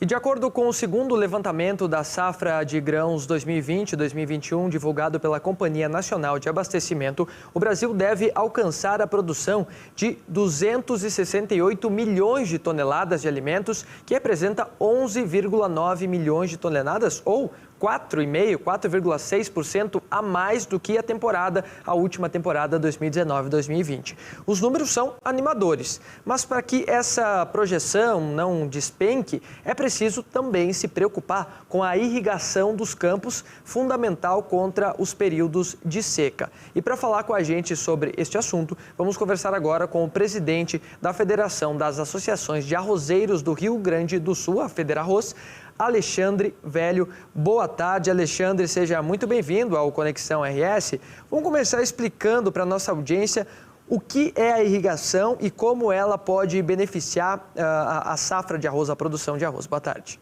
de acordo com o segundo levantamento da safra de grãos 2020-2021, divulgado pela Companhia Nacional de Abastecimento, o Brasil deve alcançar a produção de 268 milhões de toneladas de alimentos, que representa 11,9 milhões de toneladas, ou 4,6% a mais do que a última temporada 2019-2020. Os números são animadores, mas para que essa projeção não despenque, é preciso também se preocupar com a irrigação dos campos, fundamental contra os períodos de seca. E para falar com a gente sobre este assunto, vamos conversar agora com o presidente da Federação das Associações de Arrozeiros do Rio Grande do Sul, a Federarroz, Alexandre Velho. Boa tarde, Alexandre, seja muito bem-vindo ao Conexão RS. Vamos começar explicando para a nossa audiência o que é a irrigação e como ela pode beneficiar a safra de arroz, a produção de arroz. Boa tarde.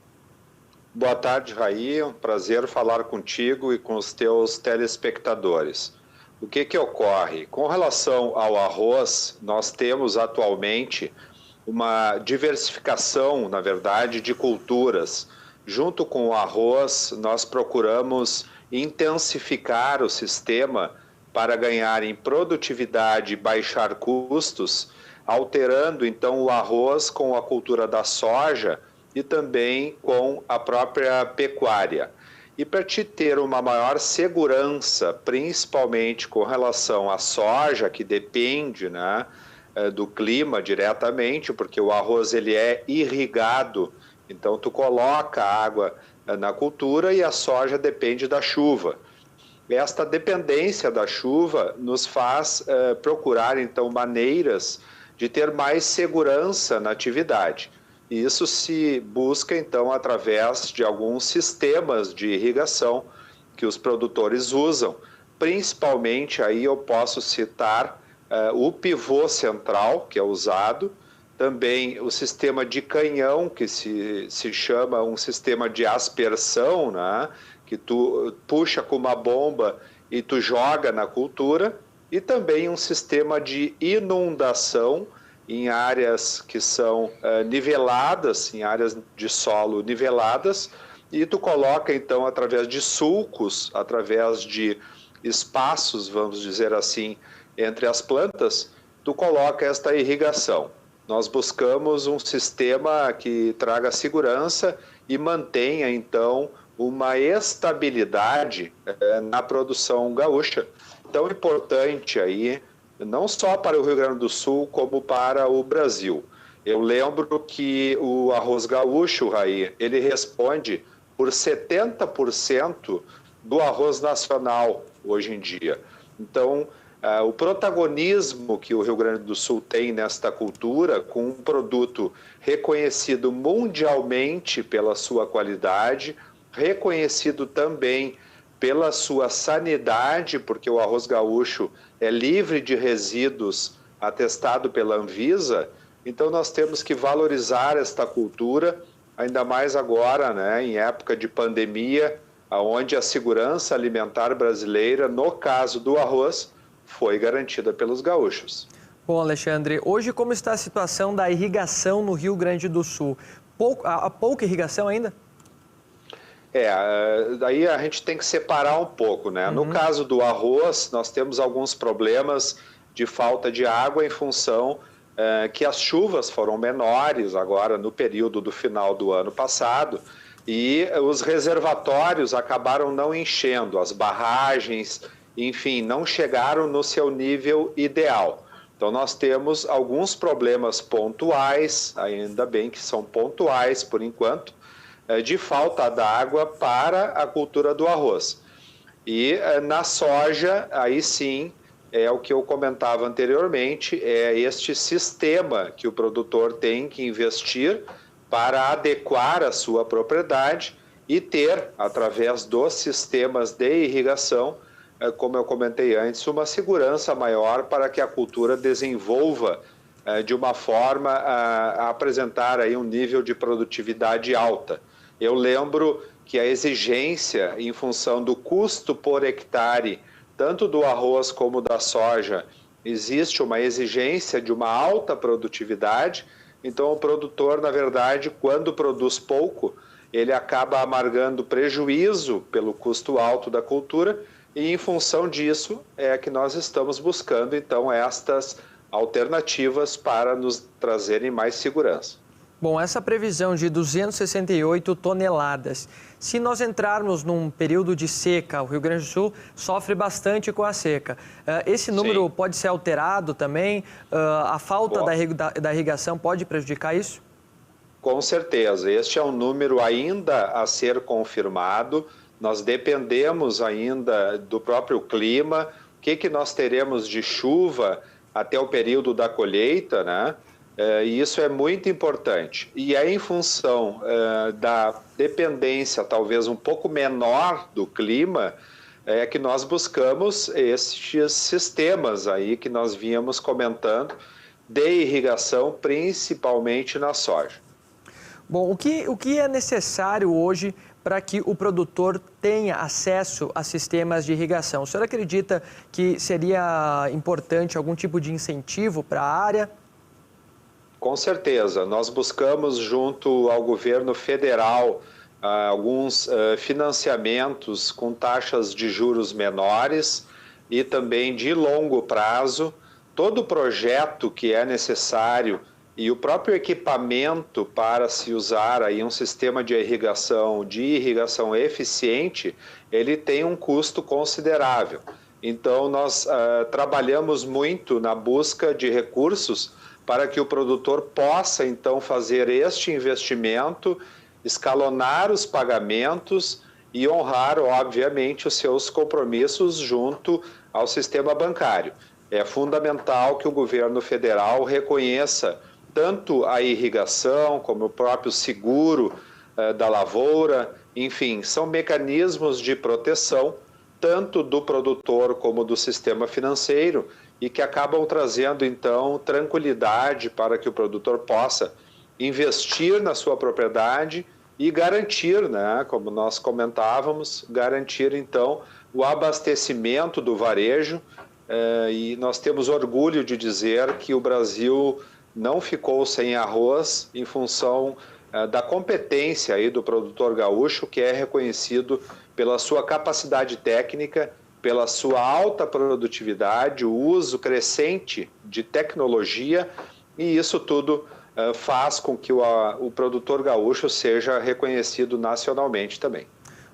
Boa tarde, Raí. É um prazer falar contigo e com os teus telespectadores. O que ocorre? Com relação ao arroz, nós temos atualmente uma diversificação, na verdade, de culturas. Junto com o arroz, nós procuramos intensificar o sistema para ganhar em produtividade e baixar custos, alterando então o arroz com a cultura da soja e também com a própria pecuária. E para te ter uma maior segurança, principalmente com relação à soja, que depende, do clima diretamente, porque o arroz ele é irrigado, então tu coloca água na cultura e a soja depende da chuva. Esta dependência da chuva nos faz procurar então maneiras de ter mais segurança na atividade. E isso se busca então através de alguns sistemas de irrigação que os produtores usam. Principalmente aí eu posso citar o pivô central, que é usado, também o sistema de canhão, que se chama um sistema de aspersão, que tu puxa com uma bomba e tu joga na cultura, e também um sistema de inundação em áreas que são niveladas, em áreas de solo niveladas, e tu coloca então através de sulcos, através de espaços, vamos dizer assim, entre as plantas, tu coloca esta irrigação. Nós buscamos um sistema que traga segurança e mantenha, então, uma estabilidade na produção gaúcha. Tão importante aí, não só para o Rio Grande do Sul, como para o Brasil. Eu lembro que o arroz gaúcho, Raí, ele responde por 70% do arroz nacional hoje em dia. Então, o protagonismo que o Rio Grande do Sul tem nesta cultura, com um produto reconhecido mundialmente pela sua qualidade, reconhecido também pela sua sanidade, porque o arroz gaúcho é livre de resíduos, atestado pela Anvisa. Então nós temos que valorizar esta cultura, ainda mais agora, em época de pandemia, onde a segurança alimentar brasileira, no caso do arroz, foi garantida pelos gaúchos. Bom, Alexandre, hoje como está a situação da irrigação no Rio Grande do Sul? Há pouca irrigação ainda? Daí a gente tem que separar um pouco, No caso do arroz, nós temos alguns problemas de falta de água em função que as chuvas foram menores agora no período do final do ano passado e os reservatórios acabaram não enchendo, as barragens, enfim, não chegaram no seu nível ideal. Então nós temos alguns problemas pontuais, ainda bem que são pontuais por enquanto, de falta d'água para a cultura do arroz. E na soja, aí sim, é o que eu comentava anteriormente, é este sistema que o produtor tem que investir para adequar a sua propriedade e ter, através dos sistemas de irrigação, como eu comentei antes, uma segurança maior para que a cultura desenvolva de uma forma a apresentar aí um nível de produtividade alta. Eu lembro que a exigência em função do custo por hectare, tanto do arroz como da soja, existe uma exigência de uma alta produtividade Então o produtor, na verdade, quando produz pouco, ele acaba amargando prejuízo pelo custo alto da cultura e em função disso é que nós estamos buscando então estas alternativas para nos trazerem mais segurança. Bom, essa previsão de 268 toneladas, se nós entrarmos num período de seca, o Rio Grande do Sul sofre bastante com a seca. Esse número Sim. pode ser alterado também? A falta da irrigação pode prejudicar isso? Com certeza, este é um número ainda a ser confirmado. Nós dependemos ainda do próprio clima, o que nós teremos de chuva até o período da colheita, né? E isso é muito importante. E é em função da dependência talvez um pouco menor do clima, é que nós buscamos estes sistemas aí que nós vínhamos comentando de irrigação, principalmente na soja. Bom, o que é necessário hoje para que o produtor tenha acesso a sistemas de irrigação? O senhor acredita que seria importante algum tipo de incentivo para a área? Com certeza, nós buscamos junto ao governo federal alguns financiamentos com taxas de juros menores e também de longo prazo. Todo projeto que é necessário e o próprio equipamento para se usar aí um sistema de irrigação eficiente, ele tem um custo considerável. Então nós trabalhamos muito na busca de recursos para que o produtor possa então fazer este investimento, escalonar os pagamentos e honrar, obviamente, os seus compromissos junto ao sistema bancário. É fundamental que o governo federal reconheça tanto a irrigação como o próprio seguro da lavoura, enfim, são mecanismos de proteção tanto do produtor como do sistema financeiro e que acabam trazendo, então, tranquilidade para que o produtor possa investir na sua propriedade e garantir, né, como nós comentávamos, garantir, então, o abastecimento do varejo. E nós temos orgulho de dizer que o Brasil não ficou sem arroz em função da competência aí do produtor gaúcho, que é reconhecido pela sua capacidade técnica, pela sua alta produtividade, o uso crescente de tecnologia, e isso tudo faz com que o produtor gaúcho seja reconhecido nacionalmente também.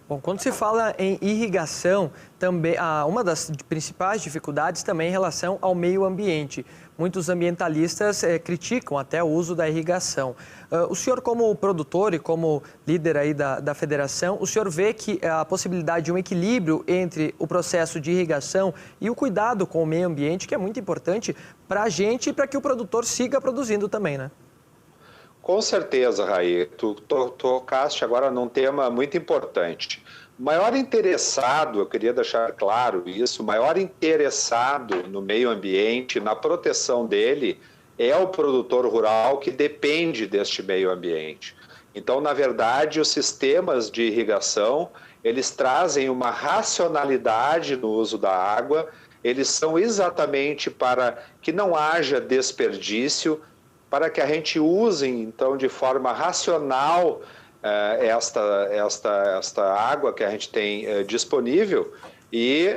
Bom, quando se fala em irrigação, também uma das principais dificuldades também é em relação ao meio ambiente. Muitos ambientalistas criticam até o uso da irrigação. O senhor, como produtor e como líder aí da federação, o senhor vê que a possibilidade de um equilíbrio entre o processo de irrigação e o cuidado com o meio ambiente, que é muito importante para a gente e para que o produtor siga produzindo também, né? Com certeza, Raí. Tu tocaste agora num tema muito importante. O maior interessado, eu queria deixar claro isso, o maior interessado no meio ambiente, na proteção dele, é o produtor rural que depende deste meio ambiente. Então, na verdade, os sistemas de irrigação, eles trazem uma racionalidade no uso da água, eles são exatamente para que não haja desperdício, para que a gente use, então, de forma racional esta água que a gente tem disponível e,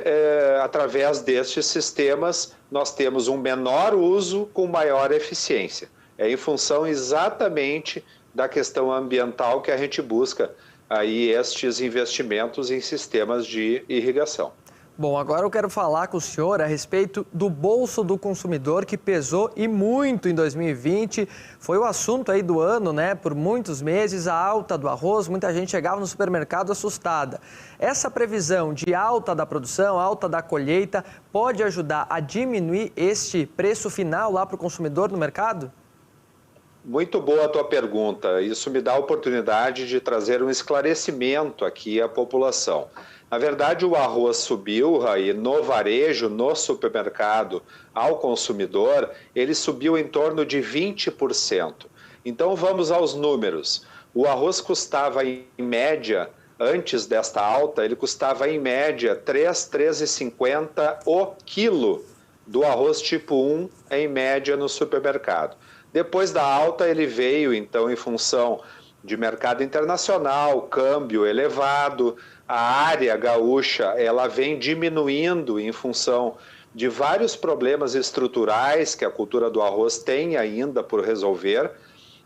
através destes sistemas, nós temos um menor uso com maior eficiência. É em função exatamente da questão ambiental que a gente busca aí estes investimentos em sistemas de irrigação. Bom, agora eu quero falar com o senhor a respeito do bolso do consumidor, que pesou e muito em 2020. Foi o assunto aí do ano, né? Por muitos meses, a alta do arroz, muita gente chegava no supermercado assustada. Essa previsão de alta da produção, alta da colheita, pode ajudar a diminuir este preço final lá para o consumidor no mercado? Muito boa a tua pergunta. Isso me dá a oportunidade de trazer um esclarecimento aqui à população. Na verdade, o arroz subiu, Raí, no varejo, no supermercado, ao consumidor, ele subiu em torno de 20%. Então, vamos aos números. O arroz custava, em média, antes desta alta, ele custava, em média, R$ 3,50 o quilo do arroz tipo 1, em média, no supermercado. Depois da alta, ele veio, então, em função de mercado internacional, câmbio elevado, a área gaúcha ela vem diminuindo em função de vários problemas estruturais que a cultura do arroz tem ainda por resolver,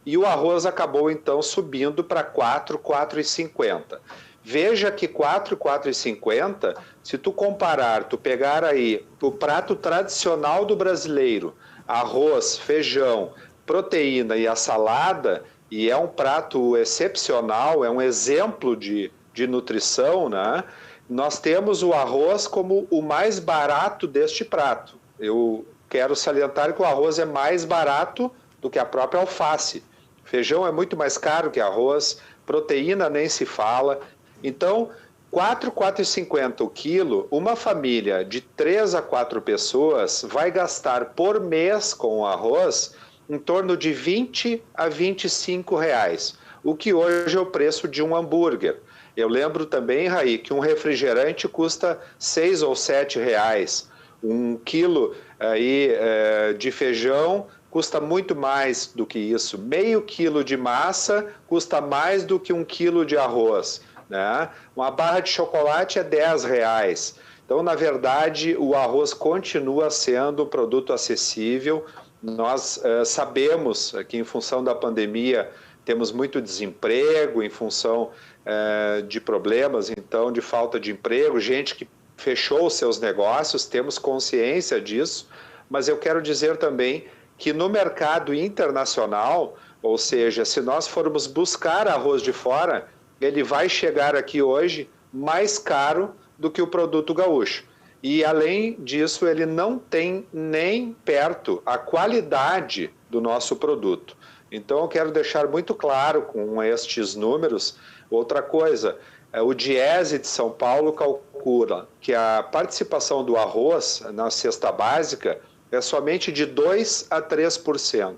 e o arroz acabou então subindo para 4,50. Veja que 4,50, se tu comparar, tu pegar aí o prato tradicional do brasileiro, arroz, feijão, proteína e a salada, e é um prato excepcional, é um exemplo de nutrição, né? Nós temos o arroz como o mais barato deste prato. Eu quero salientar que o arroz é mais barato do que a própria alface. Feijão é muito mais caro que arroz, proteína nem se fala. Então, 4,50 o quilo, uma família de 3 a 4 pessoas vai gastar por mês com o arroz em torno de 20 a 25 reais, o que hoje é o preço de um hambúrguer. Eu lembro também, Raí, que um refrigerante custa 6 ou 7 reais. Um quilo aí, de feijão custa muito mais do que isso. Meio quilo de massa custa mais do que 1 quilo de arroz, né? Uma barra de chocolate é 10 reais. Então, na verdade, o arroz continua sendo um produto acessível. Nós sabemos que, em função da pandemia, temos muito desemprego, em função de problemas, então, de falta de emprego, gente que fechou os seus negócios, temos consciência disso, mas eu quero dizer também que no mercado internacional, ou seja, se nós formos buscar arroz de fora, ele vai chegar aqui hoje mais caro do que o produto gaúcho. E, além disso, ele não tem nem perto a qualidade do nosso produto. Então, eu quero deixar muito claro com estes números. Outra coisa, o Diese de São Paulo calcula que a participação do arroz na cesta básica é somente de 2 a 3%.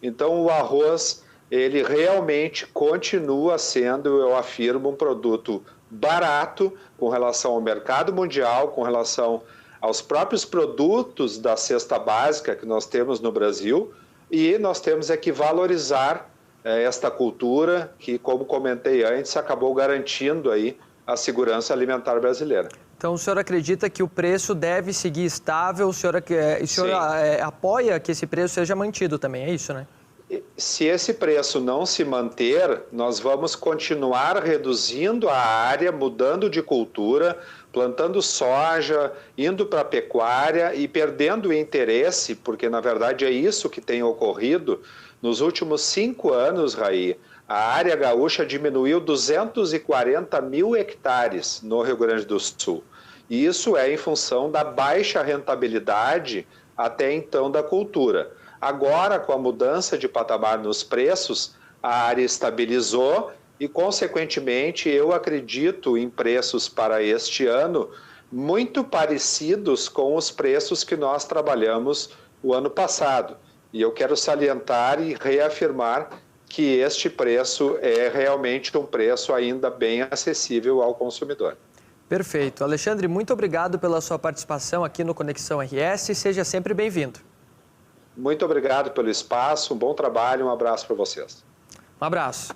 Então, o arroz, ele realmente continua sendo, eu afirmo, um produto barato com relação ao mercado mundial, com relação aos próprios produtos da cesta básica que nós temos no Brasil, e nós temos que valorizar esta cultura que, como comentei antes, acabou garantindo aí a segurança alimentar brasileira. Então, o senhor acredita que o preço deve seguir estável? O senhor apoia que esse preço seja mantido também, é isso, né? Se esse preço não se manter, nós vamos continuar reduzindo a área, mudando de cultura, plantando soja, indo para a pecuária e perdendo o interesse, porque na verdade é isso que tem ocorrido. Nos últimos 5 anos, Raí, a área gaúcha diminuiu 240 mil hectares no Rio Grande do Sul. E isso é em função da baixa rentabilidade até então da cultura. Agora, com a mudança de patamar nos preços, a área estabilizou e, consequentemente, eu acredito em preços para este ano muito parecidos com os preços que nós trabalhamos o ano passado. E eu quero salientar e reafirmar que este preço é realmente um preço ainda bem acessível ao consumidor. Perfeito. Alexandre, muito obrigado pela sua participação aqui no Conexão RS. Seja sempre bem-vindo. Muito obrigado pelo espaço, um bom trabalho, um abraço para vocês. Um abraço.